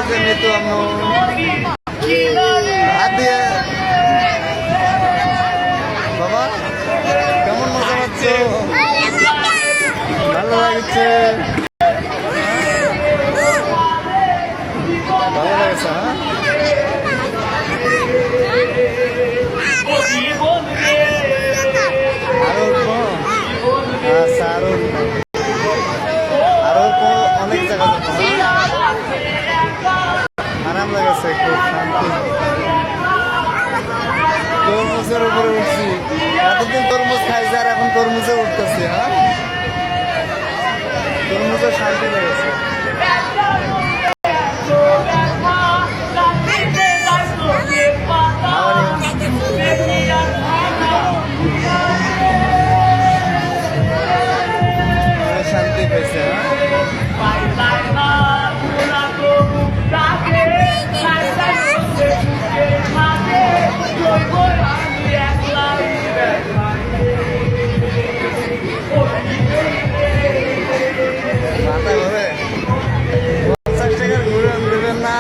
যে নিতু আম্মু হাত দিয়ে বাবা কেমন মজা পাচ্ছ? ভালো লাগছে, ভালো লাগছে। আরো উঠবো? আচ্ছা আরো উঠবো, আরো অনেক জায়গা আরাম লাগছে, খুব শান্তি। তরমুজের উপরে উঠছি, এতদিন তরমুজ খাইছে আর এখন তরমুজে উঠতেছি। হ্যাঁ, তরমুজের শান্তি লেগেছে। শান্তি পেয়েছে। মাথা ঘুরে 50 টাকার ঘুরে দেবেন না?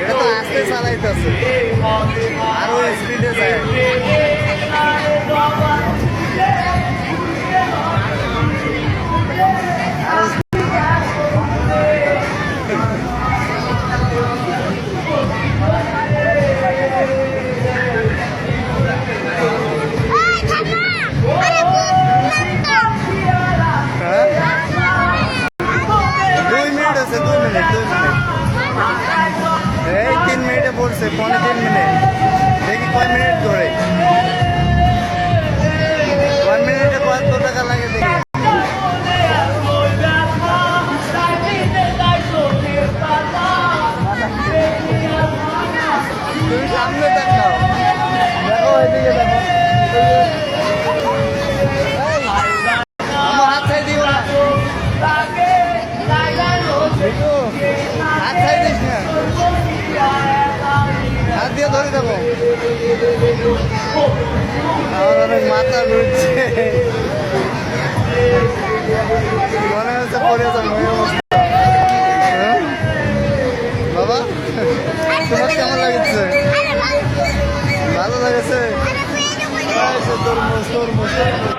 এটা তো আস্তে চালাইতেছে, আরো স্পিডে যায়। এই 3 মিনিটে পড়ছে, 3.5 মিনিট। দেখি কয় মিনিট ধরে, কয় মিনিটে কত টাকা লাগে দেখি। তুমি সামনে দেখাও, দেখো এদিকে দেখো। আমার হাত ছাই দিও না, হাত ছাই দিস না, হাত দিয়ে ধরে দেবো। আমার অনেক মাথা ঘুরছে, মনে হচ্ছে পড়ে যাবো এই অবস্থা। বাবা তোমার কেমন লাগছে? ভালো লাগছে? তরমুজ তরমুজ।